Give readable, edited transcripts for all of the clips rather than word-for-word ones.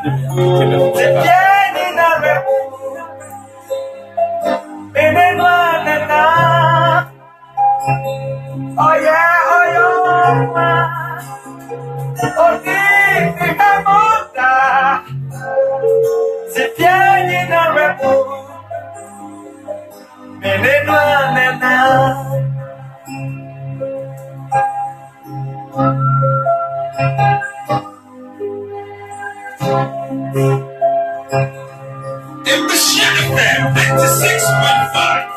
Oh yeah, oh yeah. In the Shanahan 96.5.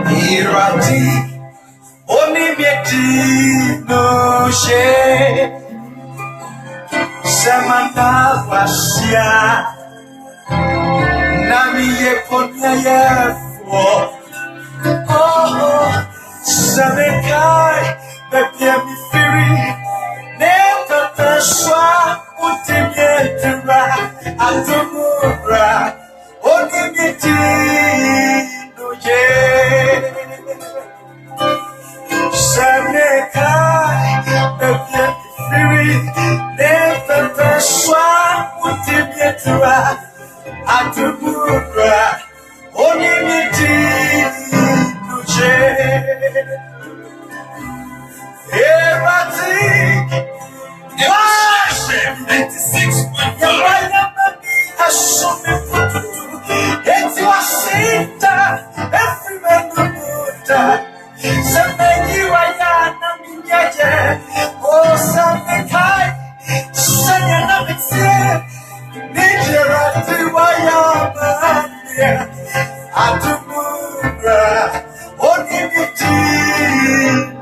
Irati Onimeti no she Samantha Wasia Nami ye ponya ye fo Oh Samekai Bebia mi firi Never peswa Utimietura Atumura Onimeti no she Samekai Bebia mi firi Never peswa Utimietura Atumura Onimeti no she Everything. Wash 96.5. It's your sister. Every man the Buddha. Something you are not in yet. Oh, something kind. Send your number here. Nature of the wire. I do move. Only the tea.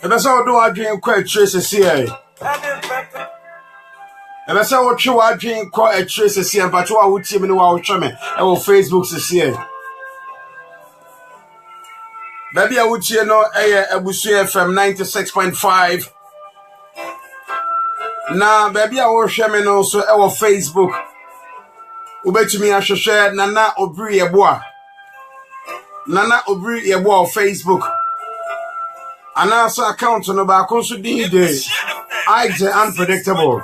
That's how do I drink quite traces here. And that's how true I drink quite a traces here, but what would you know? I'll show me. Our Facebook is here. Maybe I would you know a Busia from 96.5. Now, baby, I will share me also our Facebook. Ubet me, I shall share Nana Obri Eboa. Nana Obri Eboa Facebook. And also account on the back also day. I the unpredictable.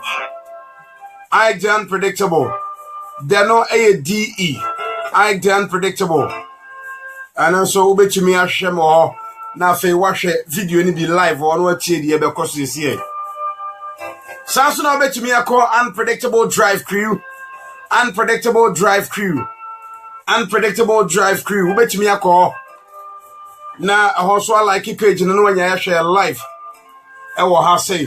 I the unpredictable. They're not ADE. I the unpredictable. And also ubet me, I share more. Now, if you watch a video, you be live or what you because this year. Samson, I bet me I call Unpredictable Drive Crew. Unpredictable Drive Crew. Unpredictable Drive Crew. Who bet me I call? Now, I also like a page and no one you share life. I will have say.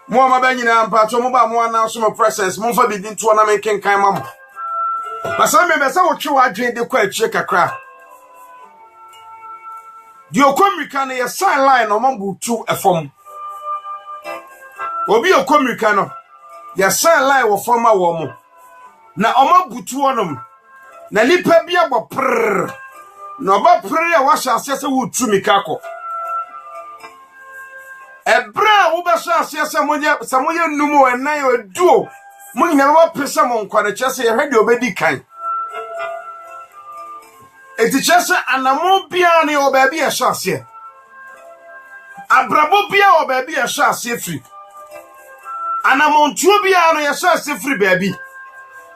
More my benina and part of more now some presence. More for being to an American kind mama. But some members I will show I drink the quite check a crack. The Okomrikana sign line on Mambu to a form. Obi Okomrikano. Ya sign line wa former woman. Na oma butu onom. Na nipa bia bo prrr. Na oba prrr ya washa asese wo tumi kako. Ebra wo ba sha asese samoye numu enan yo duo. Mo nyina wo pesa mo nkwane chese ye hwede obedi kan. Eti chese anamo bia ne obabi ya sha ase. Abrabo bia obabi ya sha ase firi. Anamontuo bia no ya sha ase firi baby.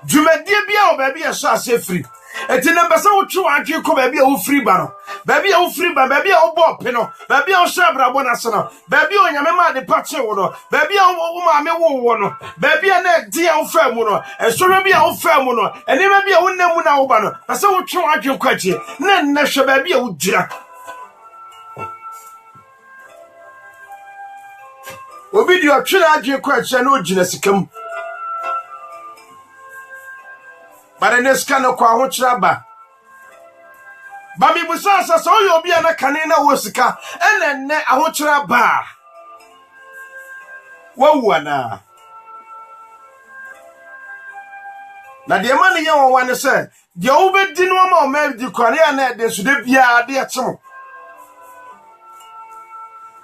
Dwumadie bia o baby ya sha ase firi. Eti na besa wo twu adwe ko baby a wo firi ba no. Baby a wo firi ba, baby a wo bo pe no. Baby a wo sha brabo na se no. Baby o nyame ma de pache wo no. Baby a wo ma me wo no. Baby a na di a wo fa mu no. Esoro bia wo fa mu no. Enima bia wo na mu na wo ba no. Besa wo twu adwe ko atie. Na hwe baby a wo gira. Obi di otwere adwe ko atie na o gina sikam. But in this kind of kwa ba. Bami busa so yo bia na kane na wosika enne ahokyera ba. Wawuana. Na de man ye won wane se de obedi no ma o ma di kware na de so de bia de etemo.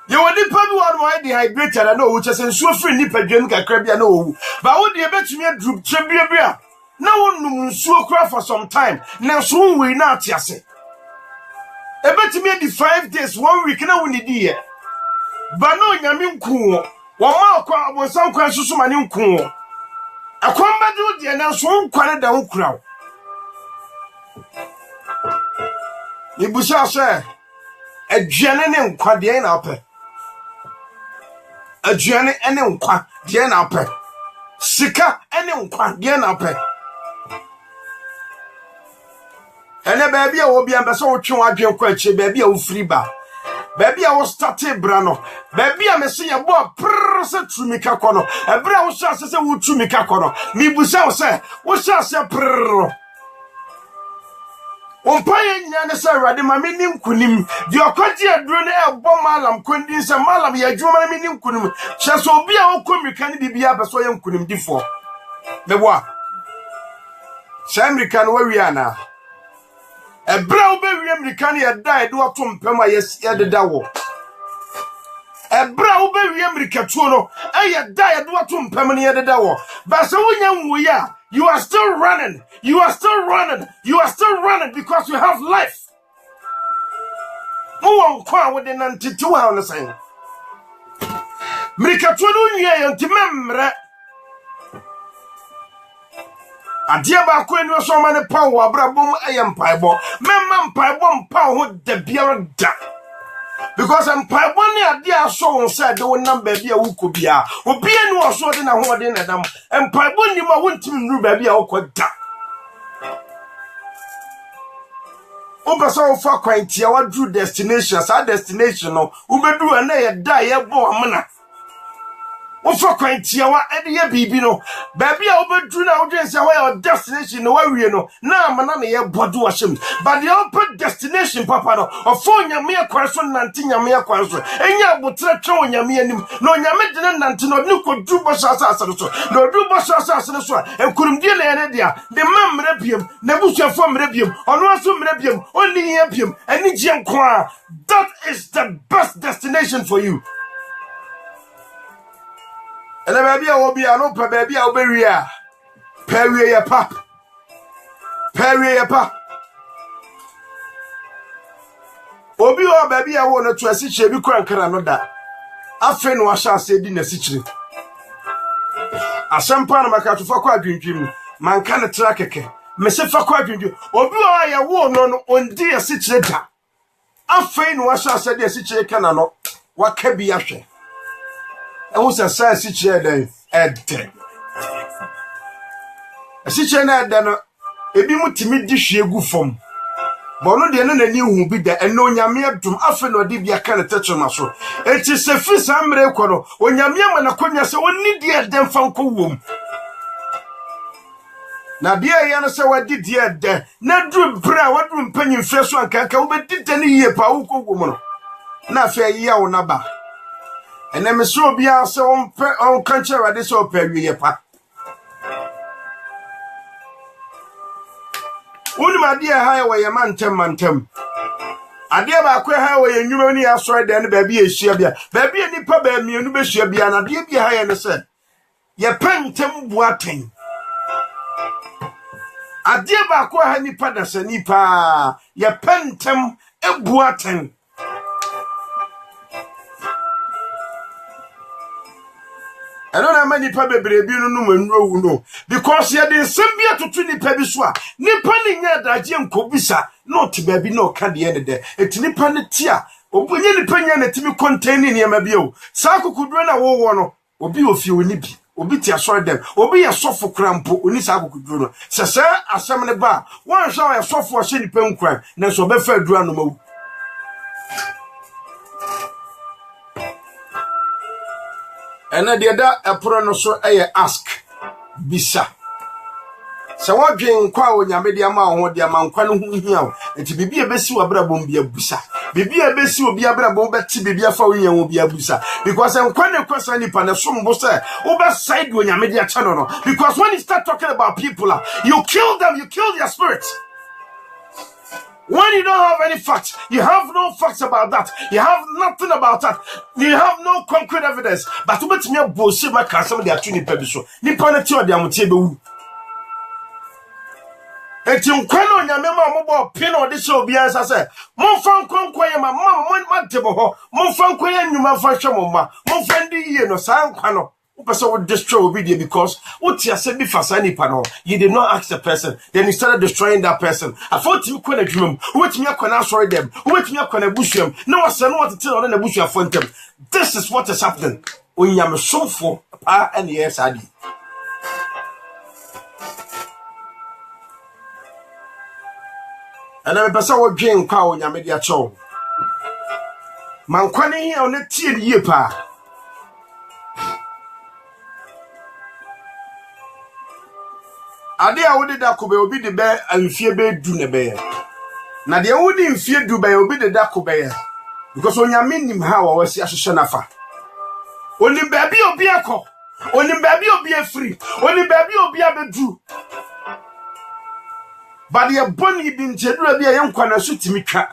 Ye wodi pa bi won mo dehydrated na o chese nsuo firi ni padwam kakra bia na owu. Ba wo de betumi adrup chebia bia. Na wonum nsuo kura for some time. Na so we na atiase. Ebetimi di 5 days 1 week na woni di ye. Ba no nyame nku wo. Wo ma akwa abonsan kwa susu mane nku wo. Akwamba de odi na so nkware da wo kura wo. Ibusa se aduane ne nkwa de na apɛ. Aduane ene nkwa de na apɛ. Sika ene nkwa de na apɛ. Ene baby a wo bia mbese wo twe wadwen kwa achi baby a wo free ba. Baby a wo start bra no. Baby a mese ye bo prrr se tumika kono. Ebra wo sha se wo tumika kono. Mi busa wo se wo sha se prrr. Ompaye nya ne se awade ma me nim kunim. Di okwaji aduro ne ebo malam kwendin se malam ya adwuma na me nim kunim. Hye so obi a wo komika ne bibia beso ye nkunim difo. Meboa. Sha America no wi ana. Ebra obe wi America ne yeda edo atom pem a yededa wo. Ebra obe wi America tuo no yeda edo atom pem ne yededa wo. Ba se wonya nwo ya, you are still running. You are still running. You are still running because you have life. Mo won kwa wo de nantetu ha on say. America tuo no nwie ye ntimemre. Adia ba ko enu so ma ne pa wo abrabom ayem paebo memma mpaebo mpa ho da biara da because mpaebo ne adia so won say de won ba bia wo ko bia obi enu oso de na ho de na dam mpaebo ni ma wontim nru ba bia wo ko da Ompesa wo fa kwantia wa drew destination sa destination no ubedu na ye da ye bo amna wo fa kwantia wa ede ye bibi no ba bia obedu na wo dwense wa your destination no wa wie no na amna na ye bodu wa shem but the open destination papa no ofo nyame akwanso nante nyame akwanso enya abotre twe onyame anim no nyame de nante no ni kodu bo sasa so no du bo sasa so enkurumdie na ye dia de mamre biem na busuafo mre biem ono aso mre biem oni ye biem ani gye nko that is the best destination for you. And the baby will be an open baby, I'll be here. Perry a pap. Perry a pap. Obi or baby, I want to assist you. Crank another. I feel I shall say dinner situation. A some Panama to fuck up you, man can't track a Mr. Fuck up you. Obi I won on dear situation. I feel I shall say the situation. What can be ashamed? And what's a size situation then? A situation that a be more timid dish you go from. But no, the enemy who be there and no Yamia to often or dibia can touch on my soul. It is a first Amrecono when Yamia and Aconia so only dear them found womb. Now, dear Yana, so what did ye there? Not drew bra, what room penny fresh one can come, but did any year pauko woman. Not fair year or naba. And then Miss Robia so on country at this or Perry pa. Only my dear highway a man tem. I dear my queer highway and you only have tried then baby a shabia. Baby any pub and me and shabia and I dear be high and said. Ye pen tem boating. I dear my queer honey padders and nipa. Ye pen tem a boating. I don't have many people no because you didn't send me to Trini Pebiswa. Nipping at the Jim Kobisa, not to baby no candy any day. It's Nippanetia, or when you depend on Timmy containing Yamabio. Sako could run a war or be a few nippy, or be tear sorry them, or be a soft for crampo, or Nisako could run. Sir, I summon a bar. One shall I soft for a shady pen crime, and so befer drano. And I did that a pronoso ask Bisa. So what drink quaw Yamedia ma or the amount quanum here, and to be a bessu abrabum be a busa. Be a bessu be a brabo, but to be a foreign will be a busa. Because I'm quite a question upon a sum bossa over side when Yamedia channel. Because when you start talking about people, you kill them, you kill their spirits. When you don't have any facts, you have no facts about that. You have nothing about that. You have no concrete evidence. But to bet me a bullshit, my car, some of the attorney pebble. Nipanatia, the Amutable. And you cannot remember mobile pin or this show, as I said. Monfan conquer my mamma, one table, Monfan Quayan, you my fashion, Monfendi, you know, San Cano. Person would destroy video because what you said before any panel, you did not ask the person, then you started destroying that person. I thought you couldn't dream, wait me up when I saw them, wait me up when I bush them. No, I said, what to tell on the bush of them. This is what is happening when you are so for and yes, I did. And I'm a person who drink cow in your media show. Man, quanny on the tea year pa. Ade a wode da kobe obi de be amfie be du ne be na de wode mfie du be obi de da kobe because onyame nim ha wa wasi ahhehye nafa onim baabi obi akọ onim baabi obi afiri onim baabi obi abedu but ye boni bi nchedura bi ye nkwa na so timi twa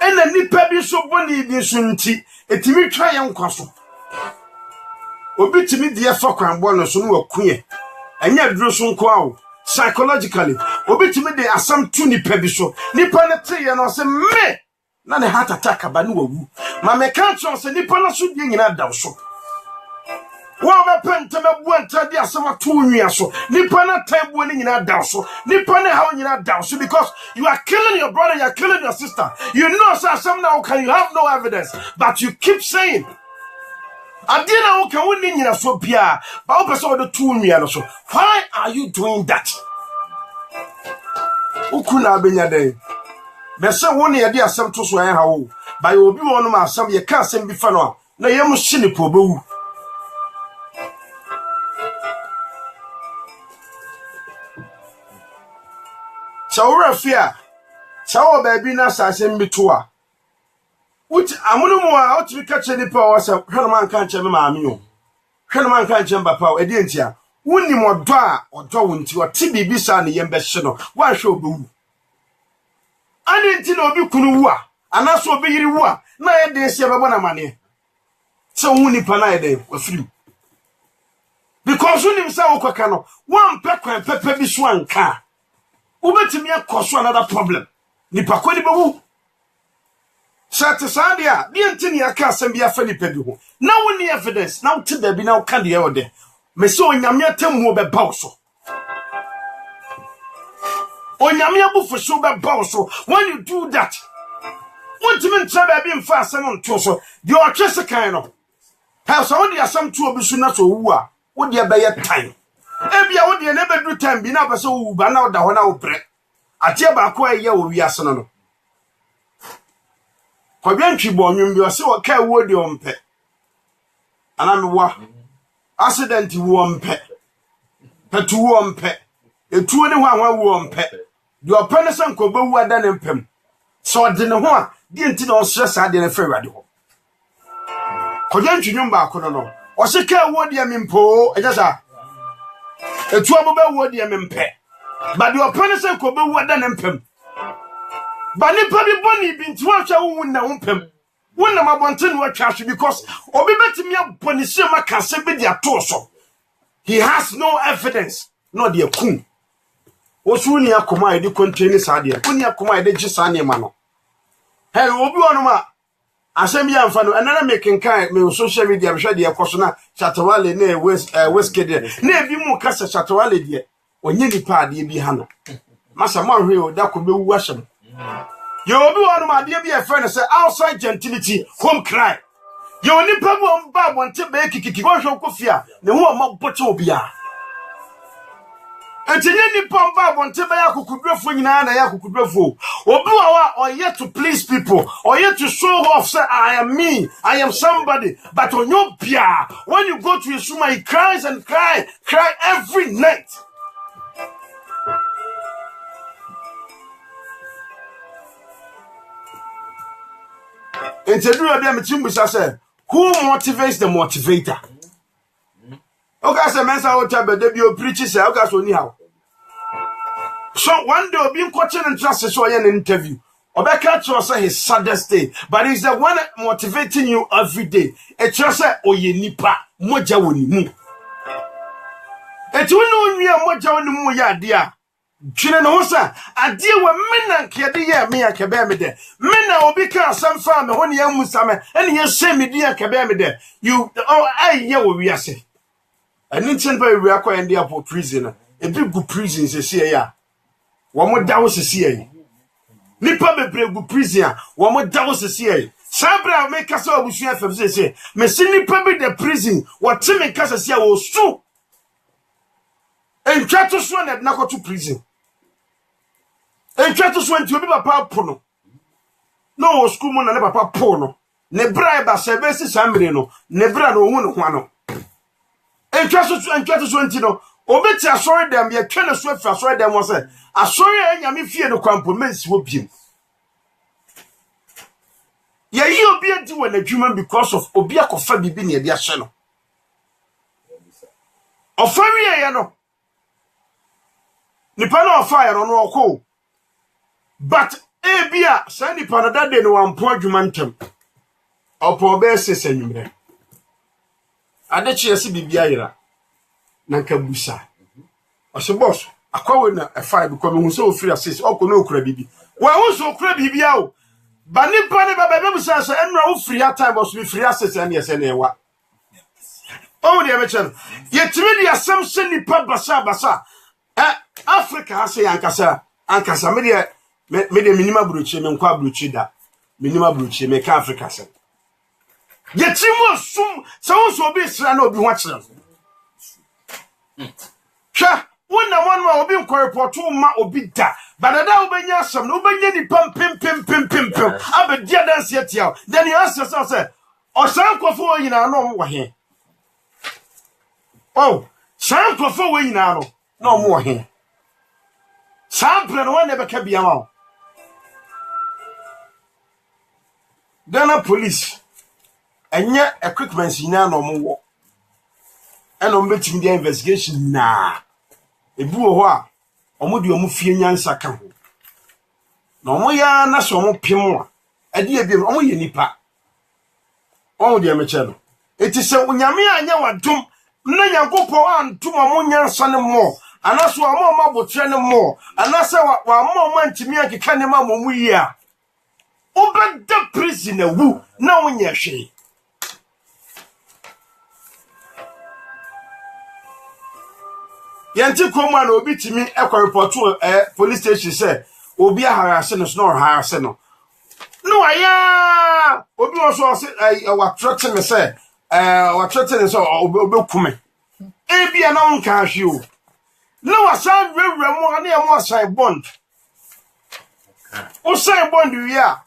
ena nipa bi so boni bi so nti etimi twa ye nkwa so obi timi de ye fa kwanbo no so no wakuye and yet, Drusun Quao, psychologically, obitimi de asam to nipa bi so. Nipa na te ye no se me na ne heart attack aba no wawu. Ma me kan tro se nipa na so die nyina da so. Wa be pente me bu antade asam ato nwia so. Nipa na taibu ni nyina da so. Nipa na ha nyina da so because you are killing your brother, you are killing your sister. You know so asam na can you have no evidence, but you keep saying Adina okay woni nyina so bia ba wo pese wo de tu nwia no so. Why are you doing that? Ukuna benya dey me se wo ne ye de asem to so en ha wo ba ye obi wo no ma asem ye ka asem bi fa no a na ye mo hye ne po bewu Chawra fia chawo ba bi na asem bi to a uti amuno mu a otimi ka che nipa o se hwe man ka che me maame o hwe man ka che mbapa o edi entia woni modo a odo wonti o ti bibi sa ne yembe hye no wa hwe obewu ani enti na obi kunu wu a anaso obi yiri wu a na ye de ese bebo na mane se wu nipa na ye de afiri because unim sa wo kwaka no wan pe kwan pepe bi so anka ubetimi akoso another problem nipa kwani bewu Sati Sandia, the Antinia Cassam be a Philip Pedu. Now, when the evidence, now to there be now candy out there. Meso in Yamia Temu be Bauso. On Yamia Buffo so be Bauso. When you do that, what to mean trouble being fast and on Toso, the orchestra kind of. Has only a some two of Bisuna so who are, would you by your time? Every hour, you never do time, be now so, but now the one out bread. I tell by quite year we are son. Kwabyanchi bonwum bi o se wo ka wodi ompe ana me wa accident wo ompe petu wo ompe etuo ne ho anwa wo ompe de opene san ko bewu ada ne mpem so de ne ho a de enti na o stress ade ne fa wade ho kwabyanchi nwum ba ko no o se ka wodi am mpo ejasa etuo bo bewu wodi am mpe ba de opene san ko bewu ada ne mpem Bani pabi boni binti wa cha wu na umpem. Wona mabonten wa twa because obi betimi abonise maka se be dia to so. He has no evidence. No de kun. Osu ni akoma e de contain sa de. Oni akoma e de gi sa ne ma no. Hey obi wonu ma asem ya mfa no enana making kan me social media be hwe de ekoso na Chatawale na Westgate de. Na ebi mu kasa Chatawale de. Onye nipa de bi ha no. Masa mo hwe o da ko be wu ahyem. You will be one of my dear friends say outside gentility, home cry. You only people on bad one to make it go kofia, the one more botobia. And any pump bad one to buy a cuckoo in an air could go. Or yet to please people, or yet to show off, say, I am me, I am somebody. But on your pia, when you go to your summa, he cries and cry every night. And to do a damn chimbus, say, who motivates the motivator? Okay, so men's out but debut preaches, I got anyhow. So one day, being coaching and trust so an interview. Obeka say his saddest day, but he's the one motivating you every day. A trust or ye nipa, moja woni mu. Et you know me a moja woni mu ya dia. Chine no sa ade wa mena nkede ye me akebe me de mena obi ka asam fa me ho ne ya musame ene ye hye me dia akebe me de you ye wo wiase ani chen ba wi akwa ndi apo prison e bi gu prison se se ya wo mo dawo se se yi nipa bebre gu prison wo mo dawo se se yi sabra me ka so obusu afem se se me si nipa be de prison wo te me ka se se wo su en twa to so na na ko to prison en twa to so nti obi papa pono no school mo na ne papa pono ne bribe asebesi samre no ne bra no hu no ho ano en twa to so nti no obeti asori dem ye twene so afi asori dem wo se asori anyame fie no kwampo mensi wo biem ye yi obi adi wo na dwuma because of obi akofa bibi ne dia hye no ofari ye no nipa na ofa ya no okọ but ebia say nipa na dade no wampo adwuma ntem opo be sese nwumre adechi ese bibia yira na nka busa o se boss akwawe na e5 because me hu so ofiri assist okọ na okura bibi wa hu so okura bibia o ba nipa ne baba be busa so enra ofiri time o so be free assist na ese na ewa o de be chen yetimi de asem se nipa basa Africa has say ankasa me de minima bruchi me nkwa bruchi da minima bruchi me ka Africa say yetimo sum so obi sra na obi ho akere hwa wona won ma obi nkwa report ma obi da Banada ubenya some no benya ni pim. Abedia dance yet yaw. Then you ask yourself, say, or some kwafo yina no mo he. Oh, some kwafo yina no mo he. Some plan one never can be amount. Ghana police and yet equipment in no more. And on between the investigation na a bua omudi omufie nyansa ka ho na omoya na so mo pemo a dia bi omo ye nipa omo dia me che no eti se unyame anya wadom na nyankopon antum omo nyansa ne mo anaso omo mabotre ne mo anase wa mo antimi akeka ne ma mo mu yi a obeda prisoner wu na wonye hwe Yanti koma na obi timi ekwa report police station say obi aharase no no harase no no aya obi also say wa threaten me say wa threaten say obi kume e bia na wonka hwe o no wa san rewura mu na e mo sign bond o sign bond wi a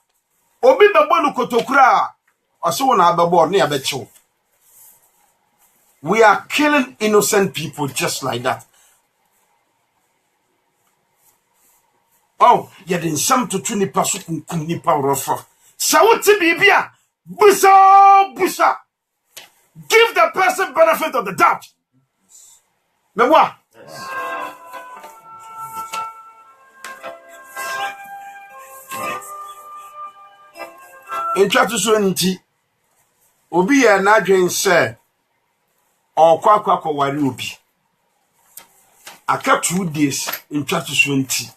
obi bebo no kotokura o se wona abebo na ya bechiw. We are killing innocent people just like that. Oh, you didn't some to 20 person nipa rofa. Sawuti bibia, busa. Give the person benefit of the doubt. Me what? In chapter 20, obi ya na dwen say, or kwa wari obi. Aka 2 days in chapter 20.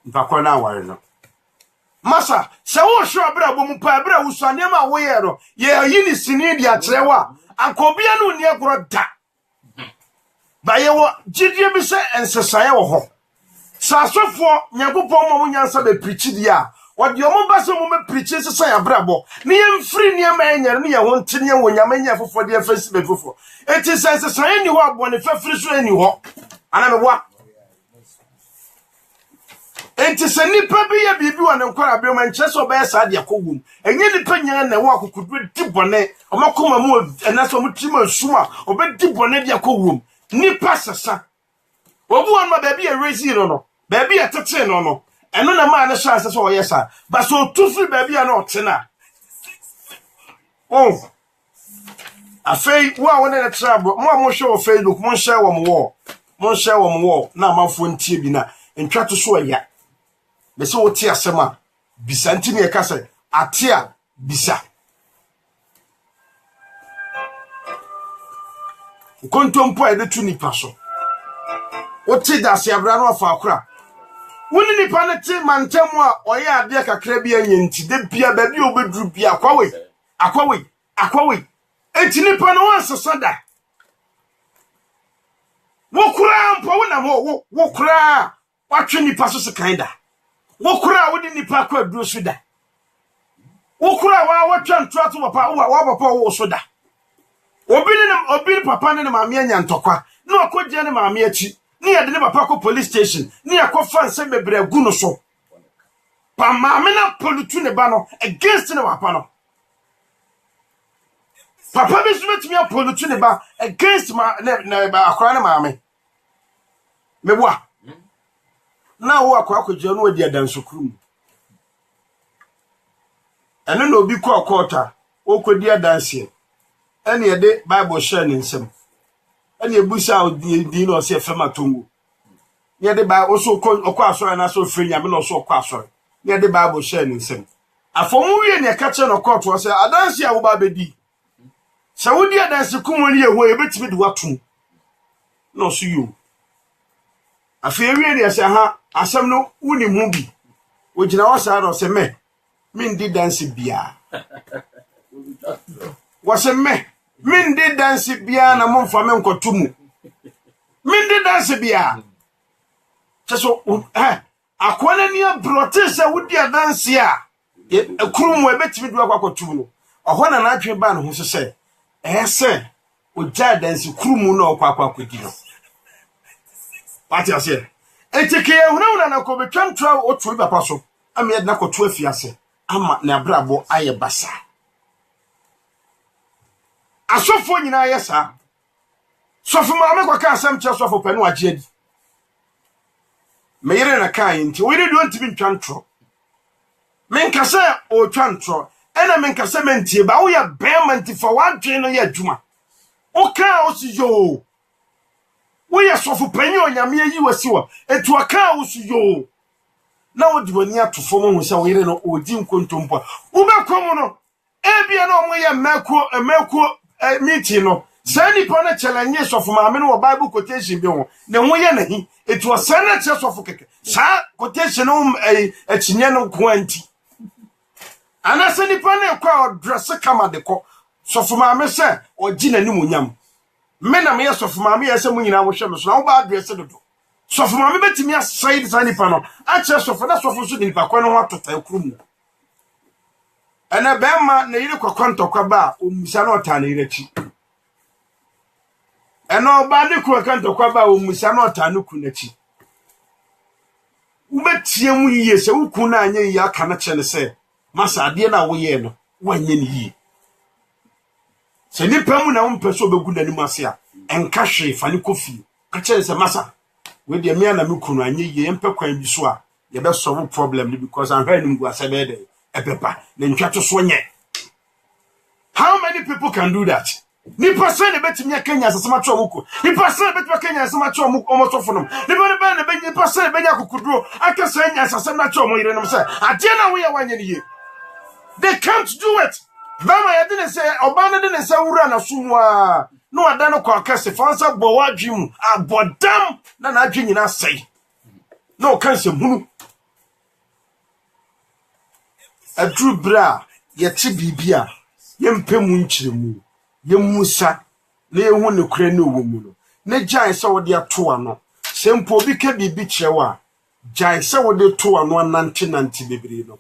Mpakwa na wari no. Masa, se wo hwe abra bomu pa abra wusane ma wo ye no. Ye yini sini dia kirewa. Ankobia no ni agro da. Ba ye wo gidie bi se ensesaye wo ho. Sasofo nyagopon mo nyansa be preach dia. Wodi omo ba se mo me preach sesa ya brabo. Ne ye mfiri ne ma enyare ne ye ho ntene wo nyamanya fofo de Facebook fofo. Eti sensesaye ni ho abone fafiri so ani ho. Ana me boa. Enti se nipa bi ya bibi wa ne nkwara bi o manche so be sa de akogum enye nipa nyan na wo akokudu di bone o makoma mu na so mutima suma o be di bone de akogum nipa sasa obu on ma ba bi e rezi no ba bi e tete no eno na ma ne chance so o yesa ba so tufi ba bi ya no tena oh afei wo a wona na trabo mo hwe o Facebook mo share wo mo na amafo ntie bi na ntwa to so ya Bese wo ti asema bisa ntimi e kase atia bisa kontompo e de tu nipa so wo ti da se abra no afa akora woni nipa ne ti mantemu a oye ade kakra bi anya nti de bia ba bi obeduru bia akwawe enti nipa no wansesada wo kura mpo wo na wo kura watwe nipa so se kinda Wokura wodi nipa kwa duro soda. Wokura wa watwa ntoato papa wa papa wo soda. Obi papa ne maame anya ntokwa. Na okoje ne maame achi. Ne yede ne papa ko police station. Ne yakofa nse mebre agu no so. Pa maame na polutu ne ba no against ne papa no. Papa bi subetimi apolutu ne ba against ne ba akora ne maame. Meboa na wo akwakoje no wadi adansokrum ene na obi ko akota okodi adanse ene yede bible share ne nsem ene ebusa odi no se fema tongo yede ba oso okọ asore na so fri nyame no so okọ asore yede bible share ne nsem afomu wie ne ka che no court wo se adanse a wo ba bedi se wodi adanse kumoni eho ebetimi de watum no so you afie wie ne se ha asem no woni mu bi ogina wasa ro se me ndi dance bia wase me ndi dance bia na momfa me nkotumu ndi dance bia cheso akwana ni abrote se wodi dance a ekurumu ebetimi du akwakotumu no oho na atwe ba no ho se se ogya dance kurumu no akwakwakodi no Pati ase etike una na ko betwantra otu papa so am ye na ko to afiase ama na brabo aye basa asofo nyina yesa sofo ma me kwa ka asem che sofo panu agye adi me yire na kai nti we do ntimi ntwantro men ka se o twantro ena men ka se mentie ba wo ya bemanti for one train no ya adwuma o ka o si yo wo ya sofo panyi onyame yi wasiwa etu aka o si yo na wo di wani atofo mo hu se wo yire no odi nkontompo wo be kom no ebia na omo ya mako meeting no sani pona challenge sofo maame no Bible quotation bi ho ne ho ye nahi etu osana che sofo keke sa quotation no akinye no ko anti ana sani pona kwa dress kama de ko sofo maame se ogi nani munyam me na me sofo maame ye se munyina wo hwe me so na wo ba address do sofo maame betimi aside sani pano a che sofo na sofo so ni pa kwa no ho atota krum ana bema na yire kwakwa ntokwa ba omisa na ota na irachi eno ba de kwakwa ntokwa ba omisa na ota na kunachi ubetie mu yiye se wuku na anya yi aka na che ne se masa ade na wo ye no wanye ni yi se ni pamu na umpe so begu na ni mase a enka hwe fa ni kofi ka che se masa we de me na me kunu anya yi empe kwan bi so a ye be solve problem because an hwa ni ngu asebe de epepa na ntwato so nye. How many people can do that? Ni person e betimi akanya asasama twa muko. Ni person e betimi akanya asasama twa muko omosofo no. Ni be na be person e benya kokuduro akasa anya asasama twa mo yire no say ade na wo ye wanye ni ye. They can't do it. Bama ya didn't say obana didn't say wura na sumwa. No ada no kwa kase fansa bo wadwim abodam na na adwe nyina sei. No kanse hunu. Adru bra ye ti bibia ye mpemu nkyiremu ye musa na ye hu ne kura ne owomu no ne jan se wo de ato ano sempo obi ka bibi kyerewa jan se wo de to ano nanti bebiri no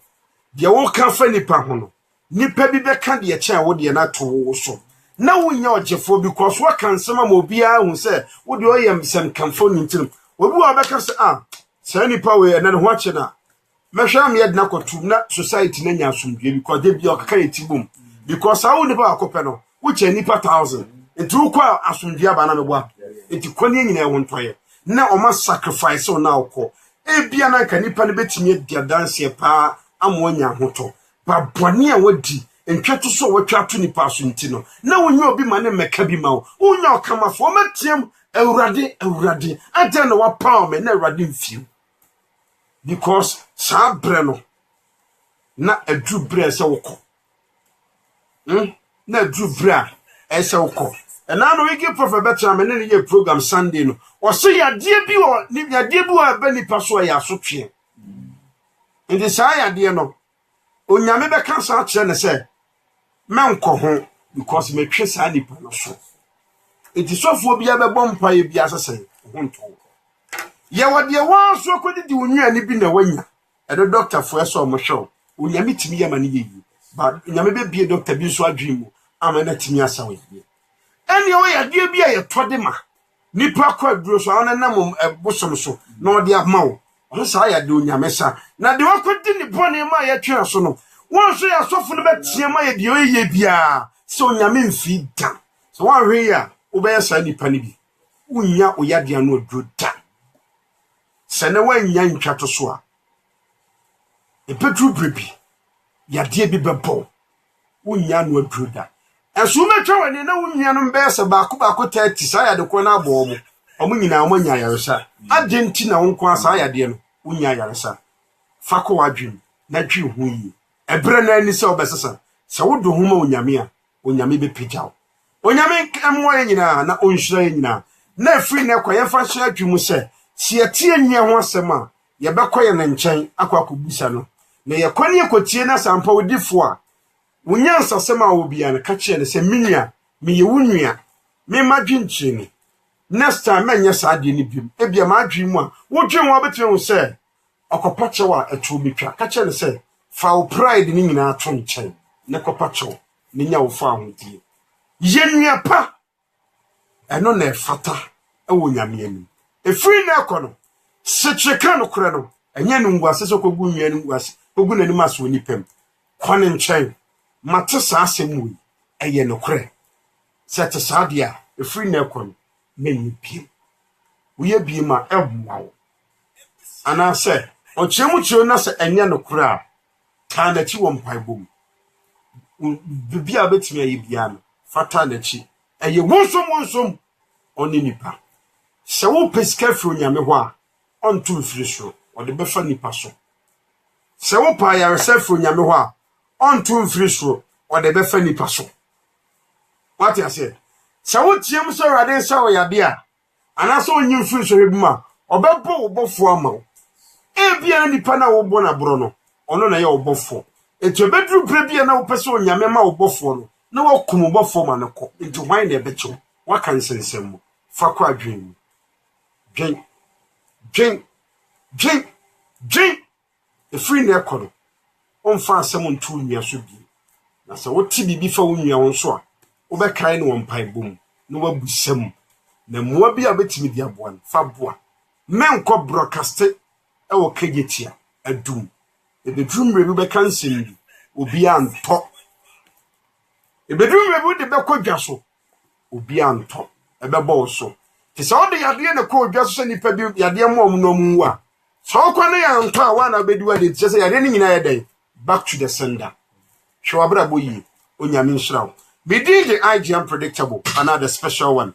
de wo ka fa nipa ho no nipa bi be ka de kyen wo de na to wo so na wonya ogefo because wo kan sema ma obi a hu se wo de oyem sem kanfo nintim obi wo be ka se se nipa we na ne ho akye na mehwa me yedna kotum na society na nya asomdwe because de bi okaka etibum because awu ne ba akope no wo che nipa 1000 nti kwa asomdwe aba na meboa nti kwani nyina ewo ntoye na o ma sacrifice o na okọ ebia na nka nipa ne betimi dia dance pa amonya hoto ba bone a wadi ntwato so wotwato nipa aso nti no na wonya obi ma ne meka bi ma wo wonya okamafo matiem awurade ante na wa power me na awurade mfiu because sabre no na adru bre se woko na adru bra ese woko na no wiki prophet betra me ne ye program Sunday no o se yade bi o ni yade bi o ba nipa so ya asotwe ndi sa yade no onyame be kan sa kire ne se menko ho because me twe sa nipa no so enti sofo bi abebo mpa ye bi asese ho nto ye wade wa so kodidi onwua ni bi na wanya edo doctor fo eso mo show onyame timi ya mane yeyi ba onyame be bie doctor bi so adwemu amana timi asawe ye eni o ya de bi ya tode ma nipa kwa duro so ana nam bosom so na ode amawo on sa ya de onyame sa na de wakodi ni bone ma ya twa so no won so ya sofo no betie ma ya de oyeye bia so onyame mfi da so wan hwe ya obe ya sa nipa ni bi unya oyade anu oduro da sene wanya ntwato so a epetru brebi yade bi bebo unya no aduro da enso metwa wani na unya no mbese ba ko 30 sa yade ko na abo mo omo nyina amanya yaresa agenti na wonko asa yade no unya yaresa fako wadwim na dwi hu yi ebre na ani se obesesa se wodo huma onyame a onyame be pigyaw onyame amwo nyina na onhira nyina na afri na kwa yefa hye adwum se si etie nyia ho asema ye bekoye na nchen akwakobusa no na ye kwani ekotie na sampa odifo a wonya nsasema obia na ka kire ne se minia me ye wunua me madwinchi ni next time menya saade ni bim ebia madwin mu a wodwen wo betie ho se okopachewa etubitwa ka kire ne se fa pride ni nyina ato nchen ne kopachewa ni nya wo fa ahodi yenua pa eno na efata ewo nyame ani efiri na ekono Setreka no kore no. Enye no ngwase so kogu nua no ngwase. Kogu nanim aso nipem. Kwane nchen. Mate sa asem wi. Eye no kore. Sete sa dia efri na ekon na nyipie. Uye bi ma ebuawo. Ana se ochemu chiro na se enye no kore a ta na chi wo mpaibom. Bibia betimi ayi bia no fata na chi. Eye wonsom oni nipa. Se wo pesika fro nyame ho a onto mfiri so ode befa nipa so. Se wo pa yaresa fro nyame ho a onto mfiri so ode befa nipa so. What I say? Se wo tiem so rade se wo yade a anaso onyi mfiri so hebuma obebo obofo ama. Ebia nipa na wo bo na bro no ono na ye obofo. Etu bedru brebia na wo pese onyame ma obofo no na wo kum obofo ma no ko. Etu hwan na ebecho waka nsensem mo fa kwa dwen. Jing. The free na ekono. Onfa asem ntu nua so bi. Na se wo ti bibi fa wo nua won so a wo be kai no won pai bom no wabusam. Na moa bi a betimi dia boa fa boa. Menko broadcast e wo kagetia adum. E bedrum rebu be cancel bi obi anto. E bedrum rebu de be kodwa so obi anto. E be bo so. Tisa ode yade na ko odwa so nipa bi yade mo no mu a so kwa na ya nto a wa na bediwa de tise yade ni nyina yede back to the sender shwabra boyi onyame nshraw bidi the IG unpredictable another special one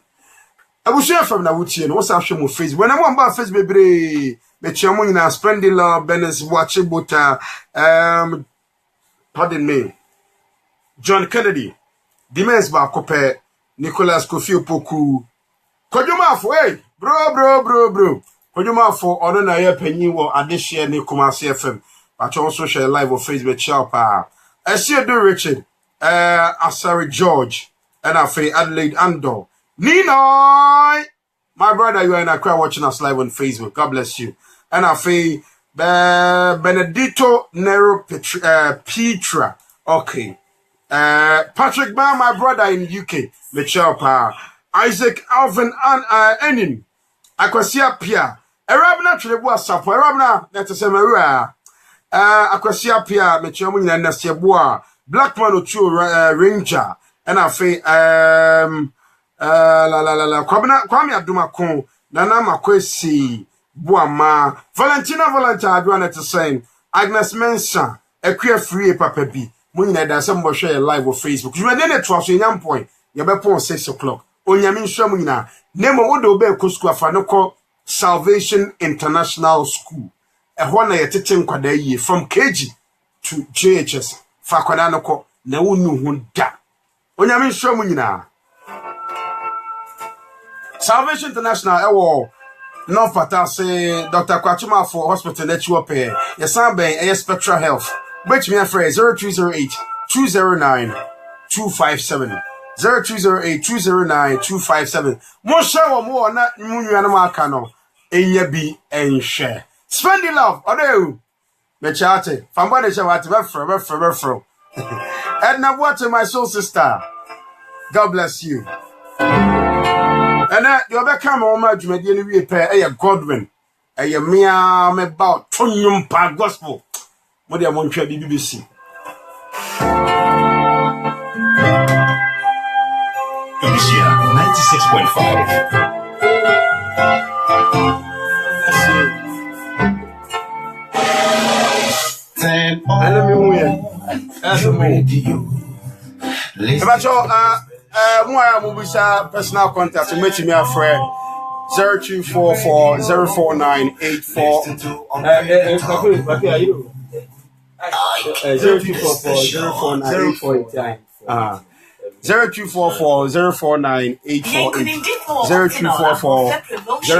abushia from na wutie no wasa hwe mo Facebook when am ba Facebook bebre me chiamo nyina spending love Benes watch bota pardon me John Kennedy Dimens ba kope Nicholas Kofi Opoku Kojumafo, hey, bro. Kojumafo, ono na ye penyi wo adehye ni Kumasi FM. But also share live on Facebook chapa. I see you do Richard, Asari George, and I feel Adelaide Ando. Ninoy! My brother, you are in Accra watching us live on Facebook. God bless you. And I feel Benedito Nero Petra. Okay. Patrick Ba, my brother in UK. Michelle Pa. Isaac Alvin Enin Akwasia Pia Arabna Trebu Asapo Arabna Netasemera Akwasia Pia Mechomu na Nasiabua Blackman Ochu Ranger and afi Kwame Adumakon Nana Makwesi Buama Valentina Adua Netesem Agnes Mensa Equia Free Papa B Munina da some share live on Facebook. You are then at 12 point. You better 6 o'clock. Onyame nhwam nyina nemo wo de obe ekosku afa no ko Salvation International School ehwo na yetete nkwada yi from KG to JHS fa kwada no ko na wonu hu da onyame nhwam nyina Salvation International ewo no fata say Dr. Kwachuma for hospital that you pay yesan ben Spectral Health which me afraid 0208 209 257 0208-209-257. Moshe wa mo na munua ma aka no enya bi enhwe. Spend the love. Odo me chate. Famba de chawate be fro. And now what my soul sister. God bless you. And you be come on my dwumadi ni wi pe Godwin. Mea me ba tonum pa gospel. Mo de mo ntwa BBC. Tunisia 96.5. Personal contact to meet me a friend 0244 049 0244 049 848 0244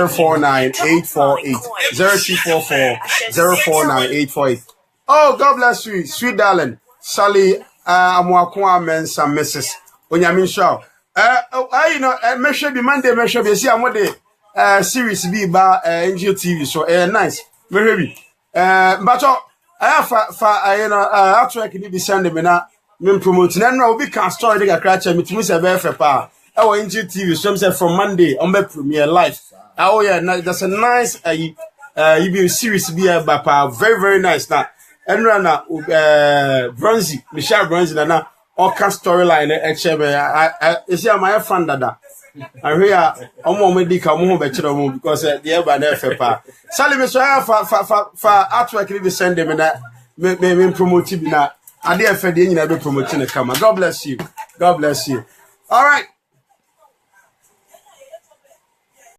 049 848 0244 049 848. Oh, God bless you, sweet darling. Sally Amwakwa Mensa Mrs. Onyamin Shaw. You know, measure be Monday, measure be see amode series B ba NGO TV so nice. Maybe. But I you know, after can be send me na me promote na no be can story dey kakra cha me timi se be fe pa. E NGO TV so say from Monday on be premiere live. Oh yeah, that's a nice you be series be about very very nice now. And na Bronzy, Michelle Bronzy na all kind storyline I is my friend dada. I hear omo medika omo be chiro mo because the eba na efepa. Sally me so for artwork ni send them na me promote bi na ade efe de nyina be promote ne kama. God bless you. God bless you. All right.